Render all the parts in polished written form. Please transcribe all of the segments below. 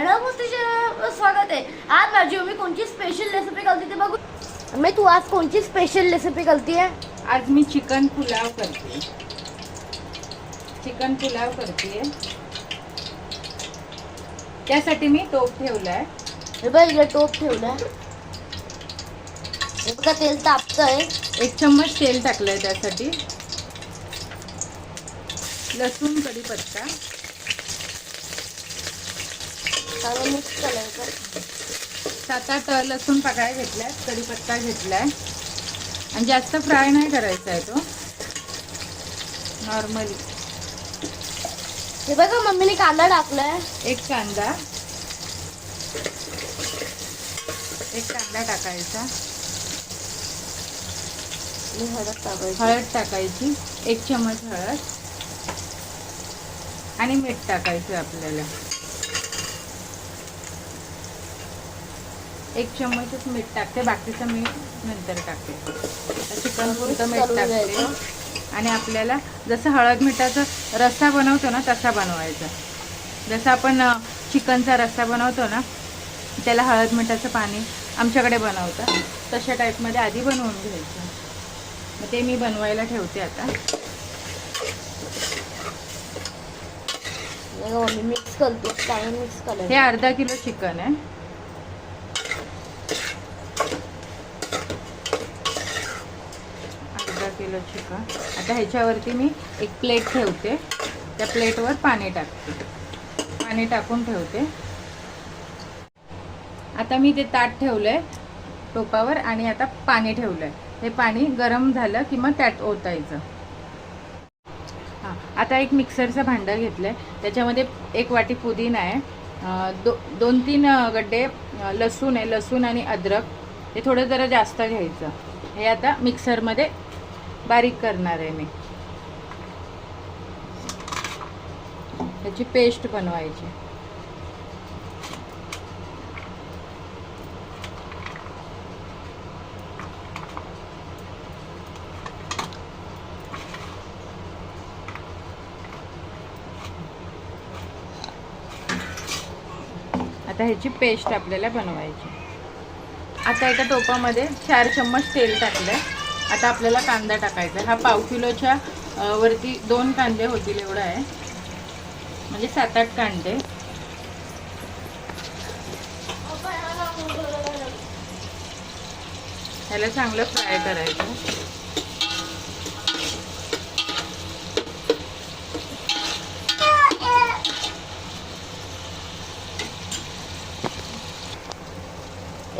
Hello मुस्ती channel स्वागत आहे। आज माझी मम्मी कोणती स्पेशल रेसिपी करते ते बघू। मी तू आज कोणती स्पेशल रेसिपी करते आहे? आज मी चिकन पुलाव करते। चिकन पुलाव करते, त्यासाठी मी टोप ठेवलाय। हे बघ इकडे टोप ठेवलाय, हे बघा तेल तापतंय। 1 चम्मच तेल टाकलंय, त्यासाठी लसूण कढीपत्ता चांगलं मिक्स करायचं। 7-8 लसूण पाकळ्या घेतल्यात, कढीपत्ता घेतलाय आणि जास्त फ्राय नाही करायचा आहे तो, नॉर्मली। हे बघा मम्मीने कांदा टाकलाय, एक कांदा टाकायचा, हळद टाकायची 1 चम्मच हळद आणि मीठ टाकायचं आपल्याला। 1 चम्मचच मीठ टाकते, बाकीचं मीठ नंतर टाकते। चिकन पुरतं मीठ टाकते आणि आपल्याला जसं हळद मिठाचा रस्सा बनवतो ना तसा बनवायचा। जसं आपण चिकनचा रस्सा बनवतो ना, त्याला हळद मिठाचं पाणी आमच्याकडे बनवतात, तशा टाईपमध्ये आधी बनवून घ्यायचं। मग ते मी बनवायला ठेवते आता। मिक्स करतो, चांगलं मिक्स करायचं। हे अर्धा किलो चिकन आहे। अर्धा किलो चिकन। आता ह्याच्यावरती मी एक प्लेट ठेवते, त्या प्लेटवर पाणी टाकते, पाणी टाकून ठेवते। आता मी ते ताट ठेवलंय टोपावर आणि आता पाणी ठेवलंय। हे पाणी गरम झालं की मग त्यात ओतायचं। आता एक मिक्सरचं भांडं घेतलंय, त्याच्यामध्ये 1 वाटी पुदिना आहे, 2-3 गड्डे लसूण आहे, लसूण आणि अद्रक हे थोडं जरा जास्त घ्यायचं। हे आता मिक्सरमध्ये बारीक करणार आहे मी, त्याची पेस्ट बनवायची। आता ह्याची पेस्ट आपल्याला बनवायची। आता एका टोपामध्ये 4 चम्मच तेल टाकलंय। आता आपल्याला कांदा टाकायचा। हा पाव किलोच्या वरती 2 कांदे होतील एवढा आहे, म्हणजे 7-8 कांदे। ह्याला चांगलं फ्राय करायचं।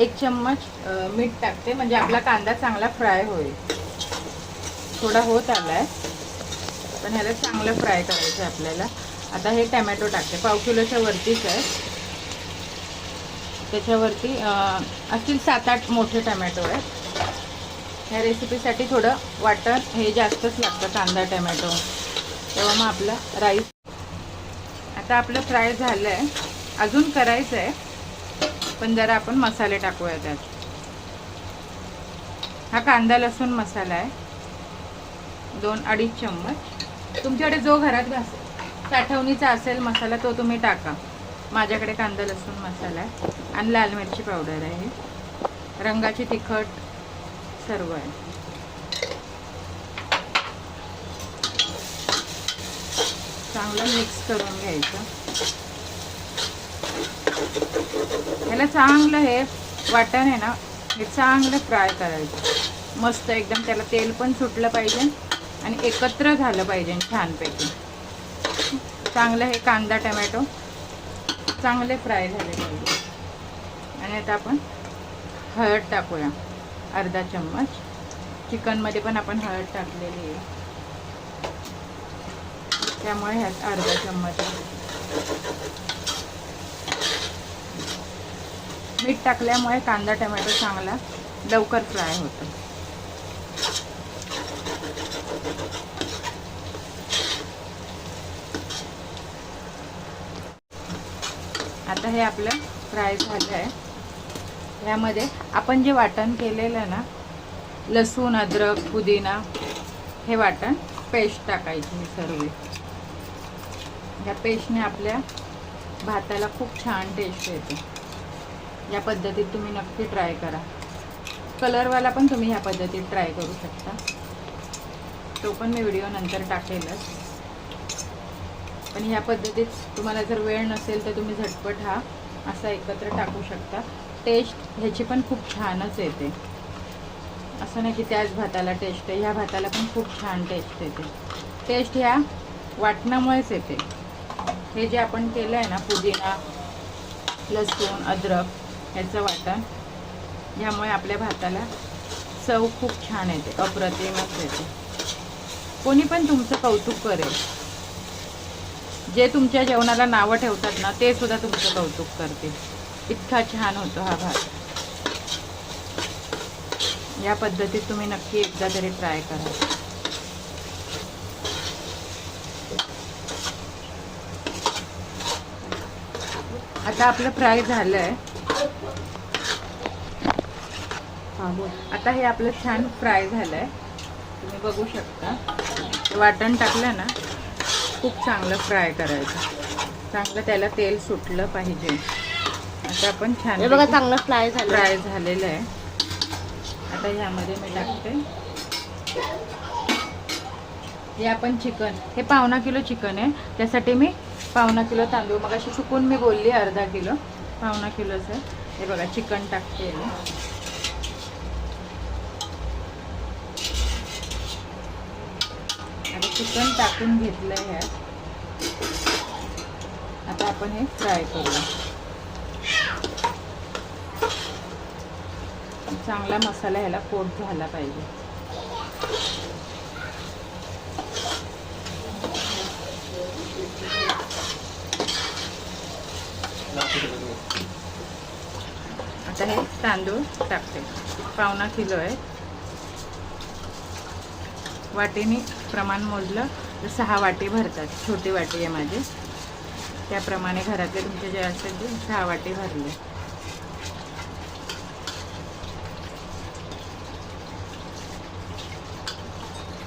एक चम्मच मीठ टाकते, म्हणजे आपला कांदा चांगला फ्राय होईल। थोडा होत आलाय, पण ह्याला चांगलं फ्राय करायचं आपल्याला। आता हे टमॅटो टाकते, पाव किलोच्या वरतीच आहे, त्याच्यावरती असतील 7-8 मोठे टमॅटो आहेत। ह्या रेसिपीसाठी थोडं वाटण हे जास्तच लागतं, कांदा टमॅटो, तेव्हा मग आपला राईस। आता आपलं फ्राय झालं आहे, अजून करायचं आहे, पण जरा आपण मसाले टाकूया त्यात। हा कांदा लसूण मसाला आहे, 2-2.5 चम्मच। तुमच्याकडे जो घरात साठवणीचा असेल मसाला तो तुम्ही टाका। माझ्याकडे कांदा लसूण मसाला आहे आणि लाल मिरची पावडर आहे, रंगाची तिखट सर्व आहे। चांगलं मिक्स करून घ्यायचं। ह्याला चांगलं हे वाटण आहे ना, हे चांगलं फ्राय करायचं मस्त एकदम। त्याला तेल पण सुटलं पाहिजे आणि एकत्र झालं पाहिजे छानपैकी। चांगलं हे कांदा टमॅटो चांगले फ्राय झाले पाहिजे। आणि आता आपण हळद टाकूया, अर्धा चम्मच। चिकनमध्ये पण आपण हळद टाकलेली आहे, त्यामुळे ह्यात अर्धा चम्मच। मीठ टाकल्यामुळे कांदा टमॅटो चांगला लवकर फ्राय होतो। आता हे आपलं फ्राय झालं आहे। ह्यामध्ये आपण जे वाटण केलेलं ना, लसूण अद्रक पुदिना, हे वाटण पेस्ट टाकायची सर्व। या पेस्टने आपल्या भाताला खूप छान टेस्ट येते. या पद्धतीत तुम्ही नक्की ट्राय करा. कलरवाला पण तुम्ही ह्या पद्धतीत ट्राय करू शकता, तो पण मी व्हिडिओ नंतर टाकेलच. पण ह्या पद्धतीत तुम्हाला जर वेळ नसेल तर तुम्ही झटपट हा असा एकत्र टाकू शकता. टेस्ट ह्याची पण खूप छानच येते. असं नाही की त्याच भाताला टेस्ट आहे, ह्या भाताला पण खूप छान टेस्ट येते. टेस्ट ह्या वाटणामुळेच येते. हे जे आपण केलं आहे ना, पुदिना, लसूण, अद्रक ह्याचं वाटण, ह्यामुळे आपल्या भाताला चव खूप छान येते, अप्रतिमच येते. कोणी पण तुमचं कौतुक करेल. जे तुमच्या जेवणाला नावं ठेवतात ना, ते सुद्धा तुमचं कौतुक करतील. इतका छान होतो हा भात. या पद्धतीत तुम्ही नक्की एकदा तरी ट्राय करा. आता आपलं फ्राय झालंय. आता हे आपलं छान फ्राय झालंय, तुम्ही बघू शकता. वाटण टाकलं ना, खूप चांगलं फ्राय करायचं, चांगलं त्याला तेल सुटलं पाहिजे. आता आपण छान बघा चांगलं फ्राय झालेलं आहे. आता ह्यामध्ये मी टाकते हे आपण चिकन. हे 1/2 किलो चिकन आहे, त्यासाठी मी 1/2 किलो तांदूळ, मग अशी चुकून मी बोलली अर्धा किलो, 1/2 किलोचं आहे. हे बघा चिकन टाकते मी. आता चिकन टाकून घेतलंय ह्यात. आता आपण हे फ्राय करूया. चांगला मसाला ह्याला कोट झाला पाहिजे. आता हे तांदूळ टाकते. 1/2 किलो आहे. वाटीने प्रमाण मोजलं तर 6 वाटी भरतात. छोटी वाटी आहे माझी, त्याप्रमाणे घरातले तुमचे जे असेल ते 6 वाटी भरले.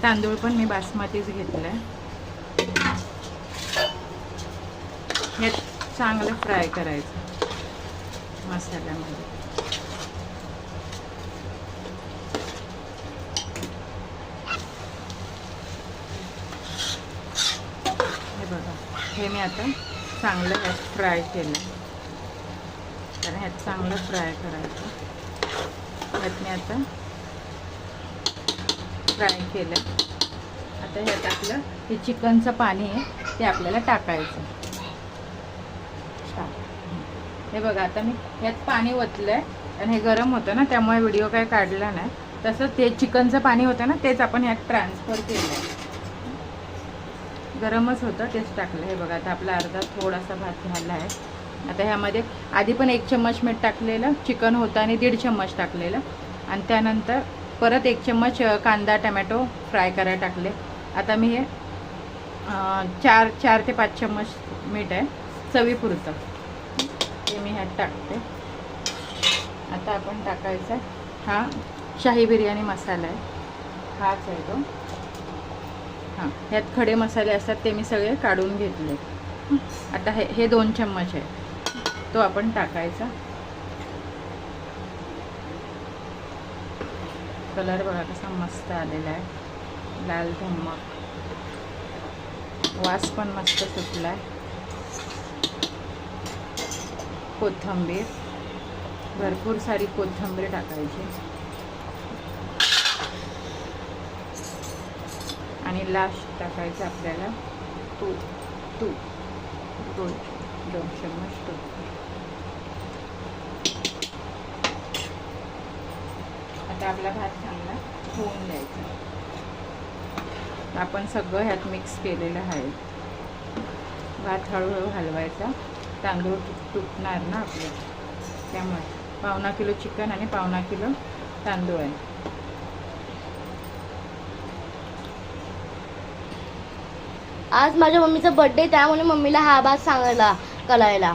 तांदूळ पण मी बासमतीच घेतलाय. हे चांगलं फ्राय करायचं मसाल्यामध्ये. हे बघा, हे मी आता चांगलं ह्यात फ्राय केलं. तर ह्यात चांगलं फ्राय करायचं. ह्यात मी आता फ्राय केलं. आता ह्यात आपलं हे चिकनचं पाणी आहे ते आपल्याला टाकायचं. हे बघा, आता मी ह्यात पाणी ओतलंय आणि हे गरम होतं ना, त्यामुळे व्हिडिओ काय काढला नाही. तसंच ते चिकनचं पाणी होतं ना, तेच आपण ह्यात ट्रान्सफर केलं. गरमच होतं, तेच टाकलं. हे बघा, आता आपला अर्धा थोडासा भात झाला आहे. आता ह्यामध्ये आधी पण 1 चम्मच मीठ टाकलेलं, चिकन होतं आणि 1.5 चम्मच टाकलेलं, आणि त्यानंतर परत 1 चम्मच कांदा टमॅटो फ्राय करायला टाकले. आता मी हे 4 ते 5 चम्मच मीठ आहे चवीपुरतं, ते मी ह्यात टाकते. आता आपण टाकायचा हा शाही बिर्याणी मसाला आहे, हाच आहे तो. हां, ह्यात खडे मसाले असतात ते मी सगळे काढून घेतले. आता हे 2 चम्मच आहे, तो आपण टाकायचा. कलर बघा कसा मस्त आलेला आहे, लाल धम्मक. वास पण मस्त सुटला आहे. कोथिंबीर, भरपूर सारी कोथिंबीर टाकायची. आणि लास्ट टाकायचं आपल्याला तूप 2 चम्मच तूप. आता आपला भात चांगला होऊन द्यायचा. आपण सगळं ह्यात मिक्स केलेलं आहे. भात हळूहळू हलवायचा, तांदूळ तुटणार ना आपले, त्यामुळे 1/2 किलो चिकन आणि 1/2 किलो तांदूळ आहे. आज माझ्या मम्मीचा बर्थडे, त्यामुळे मम्मीला हा भात सांगायला करायला.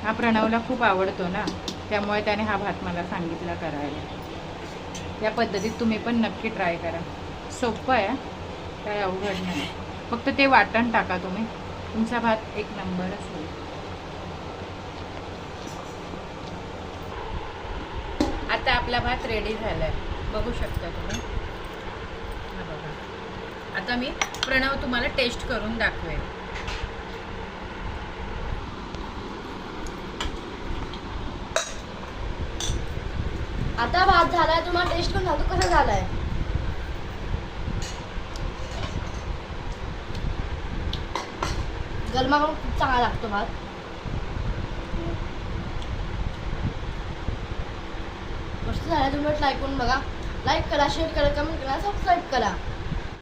हा प्रणवला खूप आवडतो ना, त्यामुळे त्याने हा भात मला सांगितला करायला. या पद्धतीत तुम्ही पण नक्की ट्राय करा. सोपं आहे, काय अवघड नाही. फक्त ते वाटण टाका तुम्ही, तुमचा भात एक नंबर असेल. आता आपला भात रेडी झालाय, बघू शकता तुम्ही. हा बघा. आता मी प्रणव तुम्हाला टेस्ट करून दाखवेल. आता भात झालाय, तुम्हाला टेस्ट करून सांगतो कसा झालाय. गरमागरम खूप चांगला लागतो भात. मस्त झाला. तुम्ही ट्राय करून बघा. लाईक करा, शेअर करा, कमेंट करा, सबस्क्राईब करा.